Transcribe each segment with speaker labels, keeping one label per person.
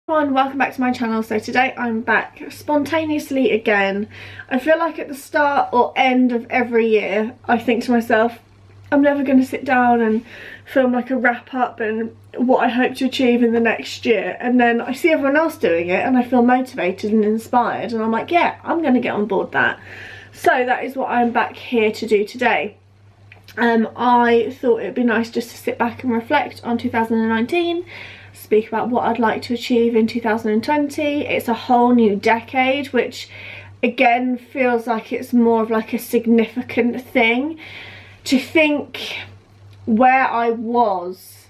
Speaker 1: Everyone, welcome back to my channel. So today I'm back spontaneously again. I feel like at the start or end of every year I think to myself, I'm never going to sit down and film like a wrap up and what I hope to achieve in the next year, and then I see everyone else doing it and I feel motivated and inspired, and I'm like, yeah, I'm going to get on board that. So that is what I'm back here to do today. I thought it would be nice just to sit back and reflect on 2019, speak about what I'd like to achieve in 2020. It's a whole new decade, which again feels like it's more of like a significant thing. To think where I was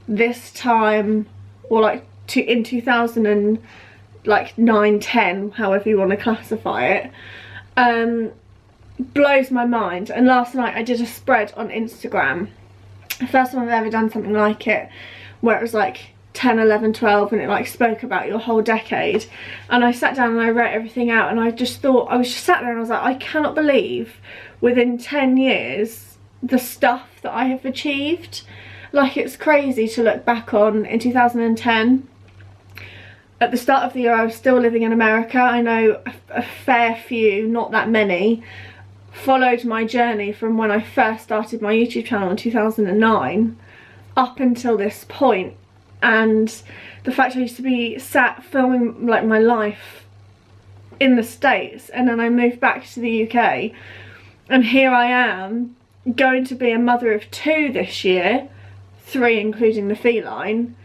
Speaker 1: this time, or like in 2009-10, however you want to classify it, blows my mind. And last night I did a spread on Instagram, the first time I've ever done something like it, where it was like 10, 11, 12, and it like spoke about your whole decade. And I sat down and I wrote everything out, and I just thought, I was just sat there and I was like, I cannot believe within 10 years the stuff that I have achieved. Like, it's crazy to look back on. In 2010, at the start of the year, I was still living in America. I know a fair few, not that many, followed my journey from when I first started my YouTube channel in 2009 up until this point. And the fact I used to be sat filming like my life in the States, and then I moved back to the UK, and here I am going to be a mother of 2 this year, 3 including the feline.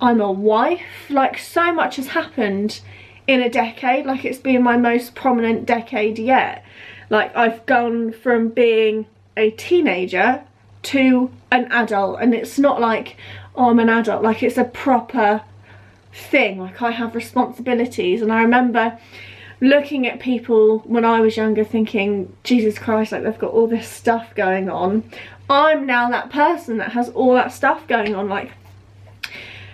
Speaker 1: I'm a wife. Like, so much has happened in a decade. Like, it's been my most prominent decade yet. Like, I've gone from being a teenager to an adult, and it's not like, oh, I'm an adult, like, it's a proper thing. Like, I have responsibilities. And I remember looking at people when I was younger thinking, Jesus Christ, like, they've got all this stuff going on. I'm now that person that has all that stuff going on, like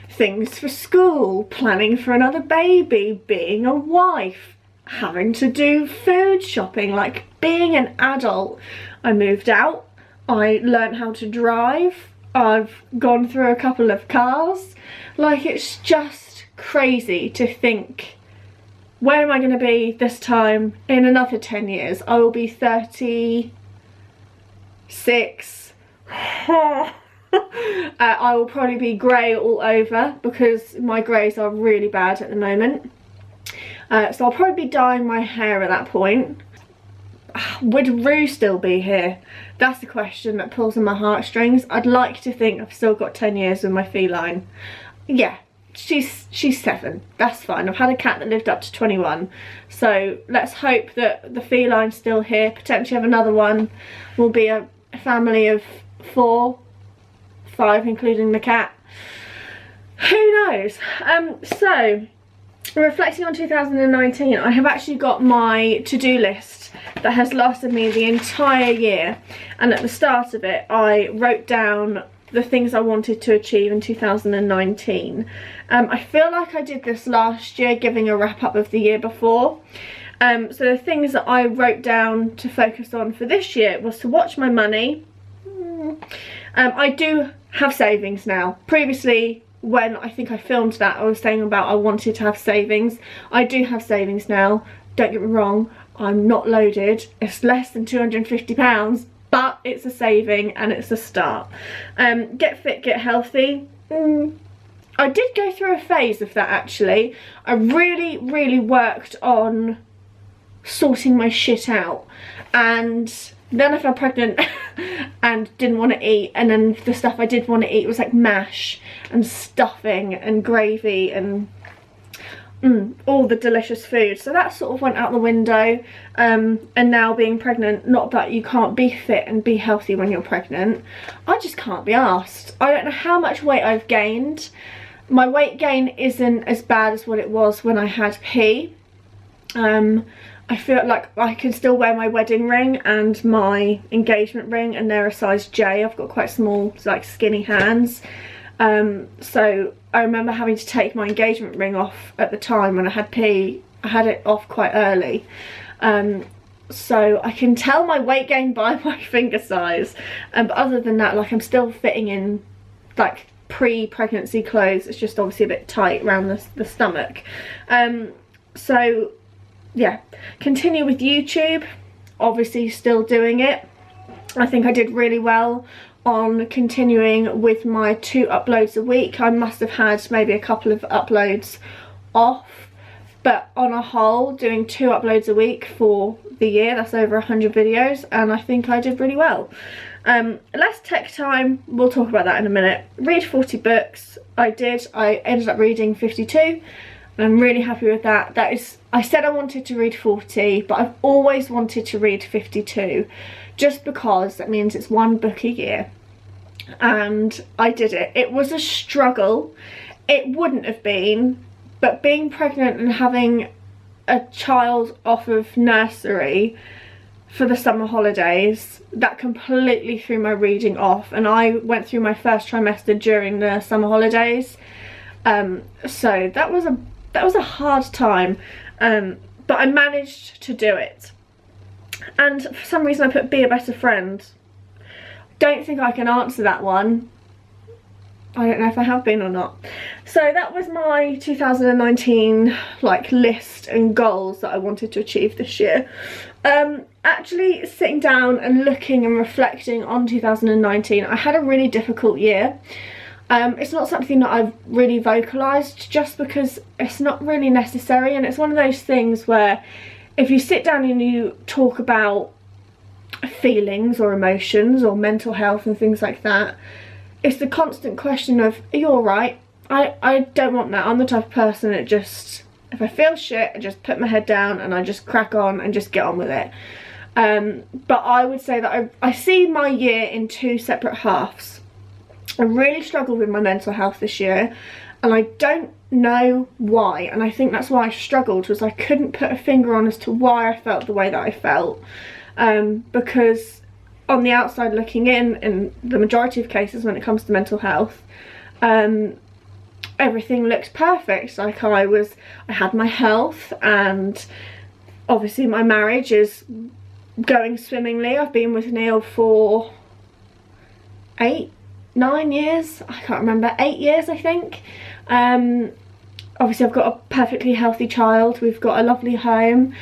Speaker 1: things for school, planning for another baby, being a wife, having to do food shopping, like being an adult. I moved out, I learned how to drive, I've gone through a couple of cars. Like, it's just crazy to think, where am I going to be this time in another 10 years? I will be 36. I will probably be grey all over because my greys are really bad at the moment. So I'll probably be dyeing my hair at that point. Would Rue still be here? That's the question that pulls on my heartstrings. I'd like to think I've still got 10 years with my feline. Yeah, she's 7. That's fine. I've had a cat that lived up to 21. So let's hope that the feline's still here. Potentially have another one. We'll be a family of 4, 5 including the cat. Who knows? So reflecting on 2019, I have actually got my to-do list that has lasted me the entire year, and at the start of it I wrote down the things I wanted to achieve in 2019. I feel like I did this last year, giving a wrap up of the year before. So the things that I wrote down to focus on for this year was to watch my money. I do have savings now. Previously, when I think I filmed that, I was saying about I wanted to have savings. I do have savings now, don't get me wrong, I'm not loaded. It's less than £250, but it's a saving and it's a start. Get fit, get healthy. I did go through a phase of that actually. I really worked on sorting my shit out, and then I fell pregnant and didn't want to eat, and then the stuff I did want to eat was like mash and stuffing and gravy and all the delicious food. So that sort of went out the window, and now being pregnant, not that you can't be fit and be healthy when you're pregnant, I just can't be arsed. I don't know how much weight I've gained. My weight gain isn't as bad as what it was when I had P. I feel like I can still wear my wedding ring and my engagement ring, and they're a size J. I've got quite small, like skinny hands. So I remember having to take my engagement ring off at the time when I had P. I had it off quite early. So I can tell my weight gain by my finger size. But other than that, like, I'm still fitting in like pre-pregnancy clothes. It's just obviously a bit tight around the stomach. So yeah, continue with YouTube, obviously still doing it. I think I did really well on continuing with my 2 uploads a week. I must have had maybe a couple of uploads off, but on a whole, doing 2 uploads a week for the year, that's over 100 videos, and I think I did really well. Less tech time, we'll talk about that in a minute. Read 40 books, I did. I ended up reading 52, and I'm really happy with that. I said I wanted to read 40, but I've always wanted to read 52, just because that means it's 1 book a year. And I did it. It was a struggle. It wouldn't have been, but being pregnant and having a child off of nursery for the summer holidays, that completely threw my reading off, and I went through my first trimester during the summer holidays. So that was a hard time, but I managed to do it. And for some reason I put be a better friend. Don't think I can answer that one. I don't know if I have been or not. So that was my 2019 like list and goals that I wanted to achieve this year. Actually sitting down and looking and reflecting on 2019, I had a really difficult year. It's not something that I've really vocalised, just because it's not really necessary, and it's one of those things where if you sit down and you talk about feelings or emotions or mental health and things like that, it's the constant question of, are you alright? I don't want that. I'm the type of person that just, if I feel shit, I just put my head down and I just crack on and just get on with it. But I would say that I see my year in 2 separate halves. I really struggled with my mental health this year, and I don't know why, and I think that's why I struggled, was I couldn't put a finger on as to why I felt the way that I felt, because on the outside looking in the majority of cases when it comes to mental health, everything looks perfect. Like I had my health, and obviously my marriage is going swimmingly. I've been with Neil for 9 years, I can't remember, 8 years I think. Obviously I've got a perfectly healthy child, we've got a lovely home,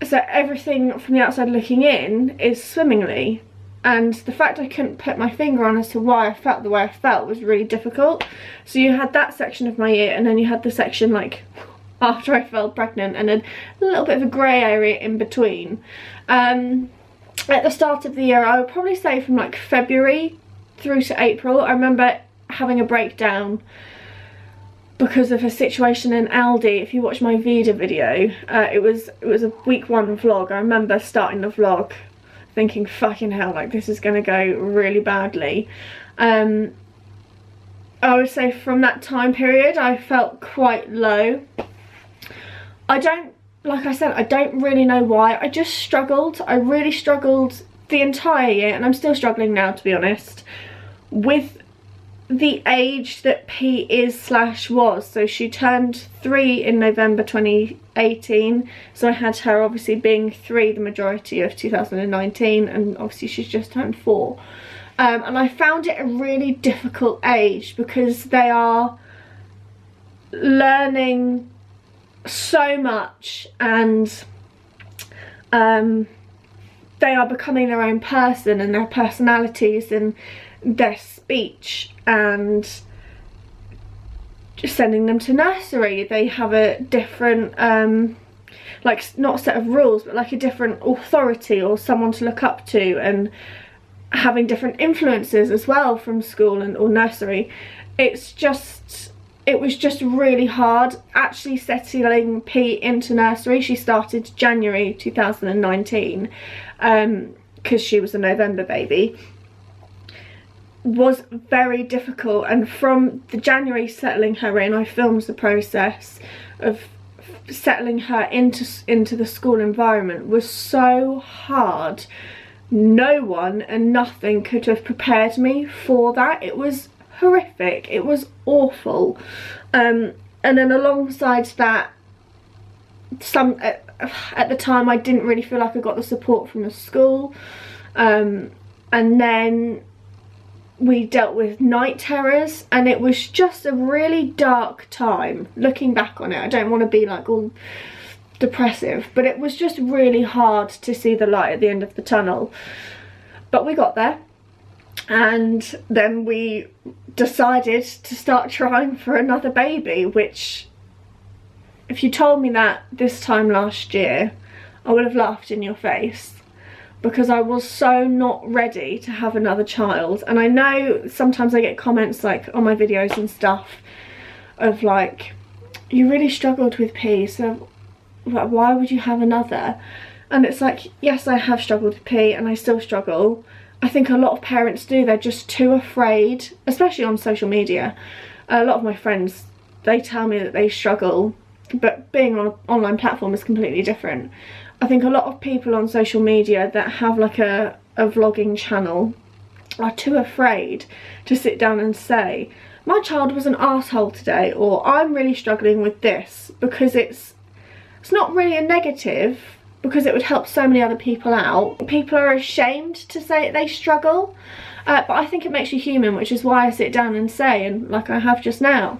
Speaker 1: so everything from the outside looking in is swimmingly, and the fact I couldn't put my finger on as to why I felt the way I felt was really difficult. So you had that section of my year, and then you had the section like after I fell pregnant, and then a little bit of a grey area in between. At the start of the year, I would probably say from like February through to April, I remember having a breakdown because of a situation in Aldi. If you watch my Vida video, it was a week 1 vlog. I remember starting the vlog thinking, fucking hell, like this is going to go really badly. I would say from that time period I felt quite low. Like I said, I don't really know why. I just struggled. I really struggled the entire year, and I'm still struggling now, to be honest, with the age that P is/was. So she turned 3 in November 2018, so I had her obviously being 3 the majority of 2019, and obviously she's just turned 4. And I found it a really difficult age because they are learning so much, and they are becoming their own person and their personalities and their speech, and just sending them to nursery, they have a different like, not a set of rules, but like a different authority or someone to look up to, and having different influences as well from school or nursery. It was just really hard actually settling P into nursery. She started January 2019 because she was a November baby. Was very difficult, and from the January settling her in, I filmed the process of settling her into the school environment was so hard. No one and nothing could have prepared me for that. It was horrific, it was awful. And then alongside that, at the time I didn't really feel like I got the support from the school, and then we dealt with night terrors, and it was just a really dark time. Looking back on it, I don't want to be like all depressive, but it was just really hard to see the light at the end of the tunnel. But we got there, and then we decided to start trying for another baby, which, if you told me that this time last year, I would have laughed in your face, because I was so not ready to have another child. And I know sometimes I get comments like on my videos and stuff of like, you really struggled with P, so why would you have another? And it's like, yes, I have struggled with P and I still struggle. I think a lot of parents do. They're just too afraid, especially on social media. A lot of my friends, they tell me that they struggle, but being on an online platform is completely different. I think a lot of people on social media that have like a vlogging channel are too afraid to sit down and say, my child was an arsehole today, or I'm really struggling with this, because it's not really a negative, because it would help so many other people out. People are ashamed to say they struggle, but I think it makes you human, which is why I sit down and say, and like I have just now,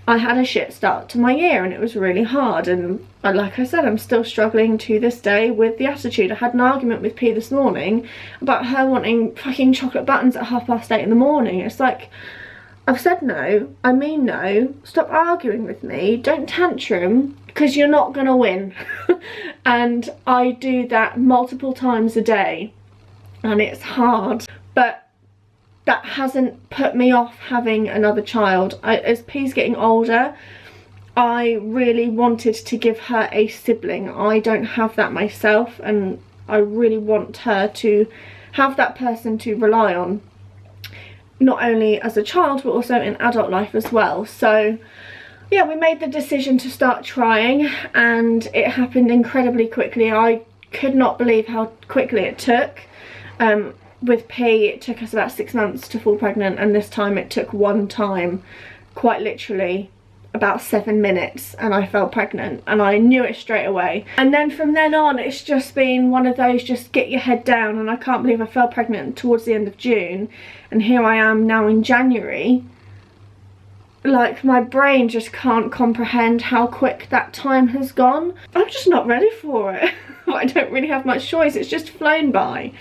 Speaker 1: I had a shit start to my year and it was really hard, and like I said, I'm still struggling to this day with the attitude. I had an argument with P this morning about her wanting fucking chocolate buttons at 8:30 in the morning. It's like, I've said no, I mean no, stop arguing with me, don't tantrum, because you're not gonna win. And I do that multiple times a day and it's hard, but that hasn't put me off having another child. As P's getting older, I really wanted to give her a sibling. I don't have that myself, and I really want her to have that person to rely on, not only as a child but also in adult life as well. So yeah, we made the decision to start trying, and it happened incredibly quickly. I could not believe how quickly it took. With P, it took us about 6 months to fall pregnant, and this time it took one time, quite literally about 7 minutes, and I fell pregnant, and I knew it straight away. And then from then on, it's just been one of those, just get your head down, and I can't believe I fell pregnant towards the end of June, and here I am now in January. Like, my brain just can't comprehend how quick that time has gone. I'm just not ready for it. I don't really have much choice, it's just flown by.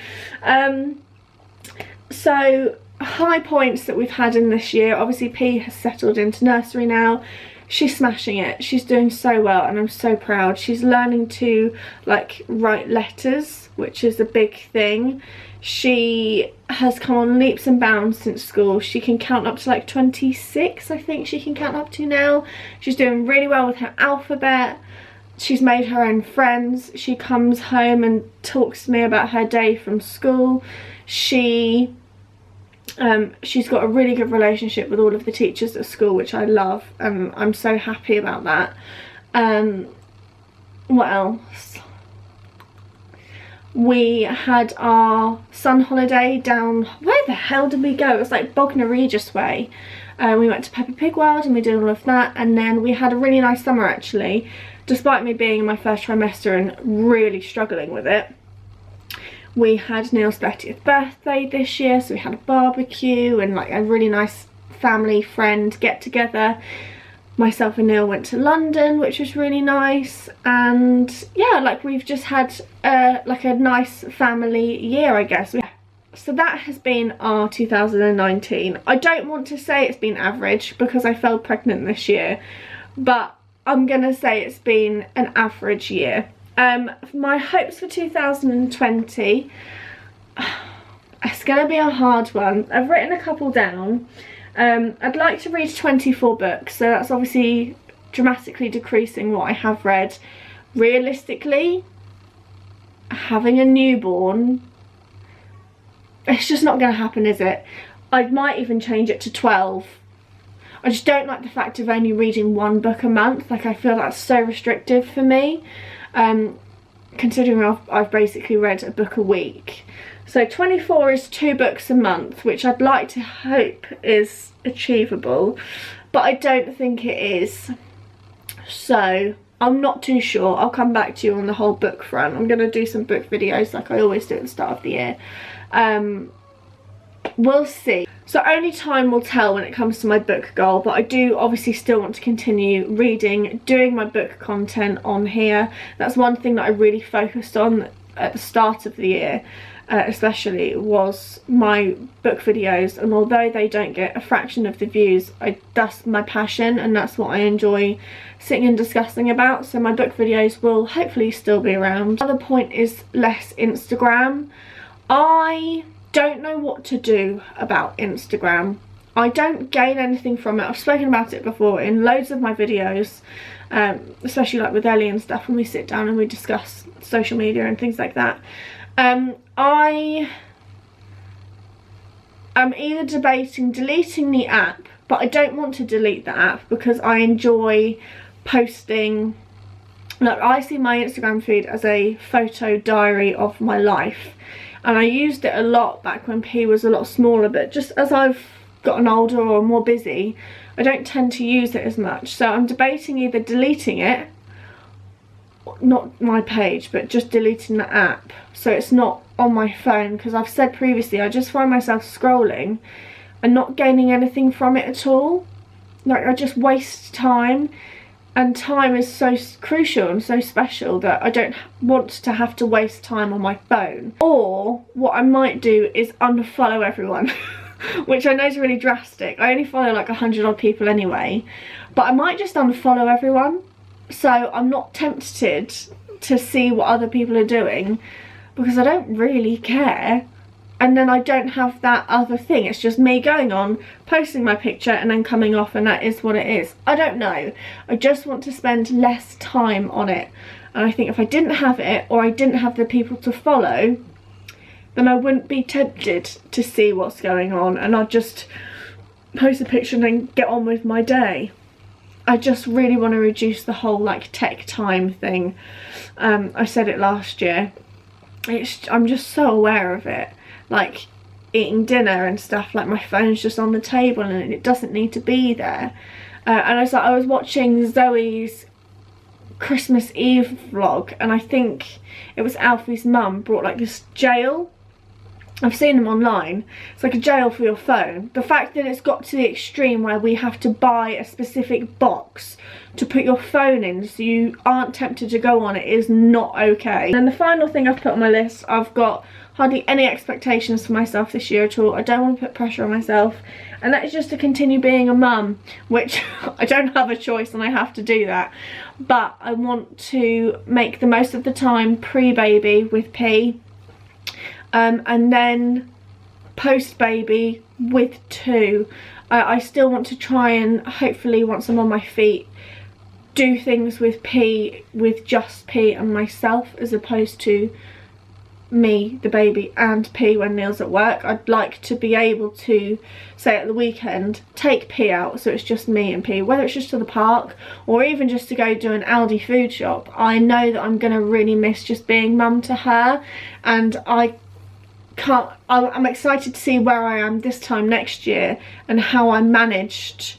Speaker 1: So, high points that we've had in this year. Obviously P has settled into nursery now. She's smashing it, she's doing so well, and I'm so proud. She's learning to like write letters, which is a big thing. She has come on leaps and bounds since school. She can count up to like 26, I think she can count up to now. She's doing really well with her alphabet. She's made her own friends. She comes home and talks to me about her day from school. She's got a really good relationship with all of the teachers at school, which I love, and I'm so happy about that. What else? We had our sun holiday down, where the hell did we go? It was like Bognor Regis way. We went to Peppa Pig World and we did all of that, and then we had a really nice summer actually, despite me being in my first trimester and really struggling with it. We had Neil's 30th birthday this year, so we had a barbecue and like a really nice family friend get together. Myself and Neil went to London, which was really nice, and yeah, like we've just had like a nice family year, I guess. So that has been our 2019. I don't want to say it's been average because I fell pregnant this year, but I'm gonna say it's been an average year. My hopes for 2020, it's gonna be a hard one. I've written a couple down. I'd like to read 24 books, so that's obviously dramatically decreasing what I have read. Realistically, having a newborn, it's just not going to happen, is it? I might even change it to 12. I just don't like the fact of only reading one book a month. Like, I feel that's so restrictive for me, considering I've basically read a book a week. So 24 is 2 books a month, which I'd like to hope is achievable, but I don't think it is. So I'm not too sure. I'll come back to you on the whole book front. I'm going to do some book videos like I always do at the start of the year. we'll see. So only time will tell when it comes to my book goal, but I do obviously still want to continue reading, doing my book content on here. That's one thing that I really focused on at the start of the year, especially, was my book videos. And although they don't get a fraction of the views, that's my passion and that's what I enjoy sitting and discussing about. So my book videos will hopefully still be around. Another point is less Instagram. I don't know what to do about Instagram. I don't gain anything from it. I've spoken about it before in loads of my videos, especially like with Ellie and stuff, when we sit down and we discuss social media and things like that. I am either debating deleting the app, but I don't want to delete the app because I enjoy posting. Look, I see my Instagram feed as a photo diary of my life. And I used it a lot back when P was a lot smaller, but just as I've gotten older or more busy, I don't tend to use it as much. So I'm debating either deleting it, not my page, but just deleting the app so it's not on my phone, because I've said previously I just find myself scrolling and not gaining anything from it at all. Like, I just waste time. And time is so crucial and so special that I don't want to have to waste time on my phone. Or what I might do is unfollow everyone, which I know is really drastic. I only follow like 100 odd people anyway, but I might just unfollow everyone so I'm not tempted to see what other people are doing, because I don't really care. And then I don't have that other thing. It's just me going on, posting my picture and then coming off, and that is what it is. I don't know. I just want to spend less time on it. And I think if I didn't have it, or I didn't have the people to follow, then I wouldn't be tempted to see what's going on, and I'd just post a picture and then get on with my day. I just really want to reduce the whole like tech time thing. I said it last year. I'm just so aware of it. Like eating dinner and stuff, like my phone's just on the table and it doesn't need to be there. And I was watching Zoe's Christmas Eve vlog, and I think it was Alfie's mum brought like this jail. I've seen them online. It's like a jail for your phone. The fact that it's got to the extreme where we have to buy a specific box to put your phone in so you aren't tempted to go on it is not okay. And the final thing I've put on my list, I've got hardly any expectations for myself this year at all. I don't want to put pressure on myself, and that is just to continue being a mum, which I don't have a choice and I have to do that. But I want to make the most of the time pre-baby with P, and then post-baby with 2. I still want to try and hopefully, once I'm on my feet, do things with P, with just P and myself, as opposed to me, the baby, and P when Neil's at work. I'd like to be able to, say at the weekend, take P out so it's just me and P, whether it's just to the park or even just to go do an Aldi food shop. I know that I'm going to really miss just being mum to her, and I'm excited to see where I am this time next year and how I managed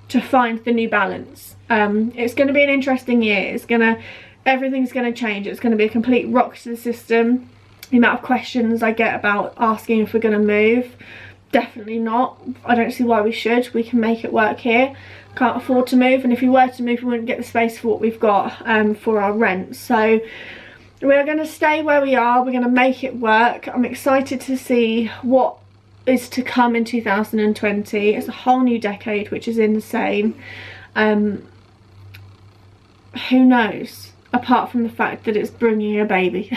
Speaker 1: to find the new balance. It's going to be an interesting year. Everything's going to change. It's going to be a complete rock to the system. The amount of questions I get about asking if we're going to move, definitely not. I don't see why we should. We can make it work here. Can't afford to move, and if we were to move, we wouldn't get the space for what we've got for our rent. So we're going to stay where we are. We're going to make it work. I'm excited to see what is to come in 2020. It's a whole new decade, which is insane. Who knows? Apart from the fact that it's bringing a baby.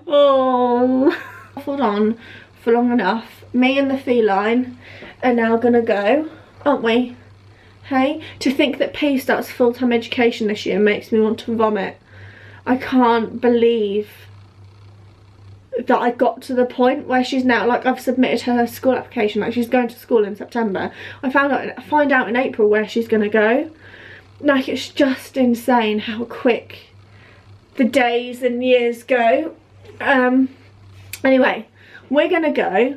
Speaker 1: Oh, hold on for long enough. Me and the feline are now gonna go, aren't we? Hey, to think that P starts full-time education this year makes me want to vomit. I can't believe that I got to the point where she's now, like, I've submitted her school application, like she's going to school in September. I find out in April where she's gonna go. Like, it's just insane how quick the days and years go. Anyway, we're gonna go.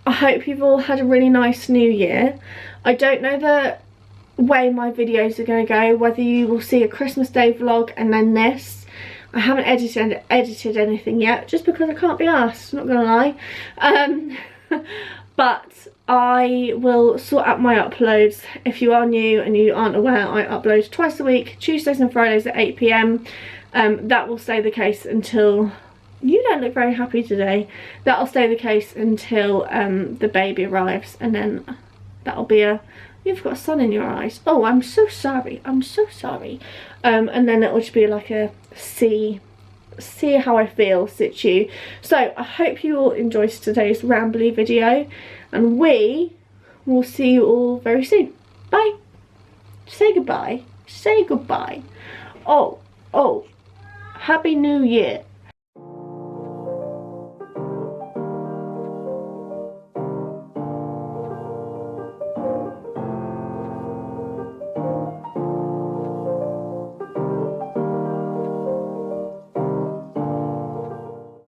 Speaker 1: I hope you've all had a really nice new year. I don't know the way my videos are gonna go, whether you will see a Christmas Day vlog and then this. I haven't edited anything yet, just because I can't be arsed, not gonna lie. But I will sort out my uploads. If you are new and you aren't aware, I upload twice a week, Tuesdays and Fridays at 8 p.m. That will stay the case until... You don't look very happy today. That'll stay the case until the baby arrives, and then that'll be a... You've got sun in your eyes. Oh, I'm so sorry. I'm so sorry. And then it'll just be like a see how I feel situ. So I hope you all enjoyed today's rambly video, and we will see you all very soon. Bye. Say goodbye. Say goodbye. Oh, Happy New Year.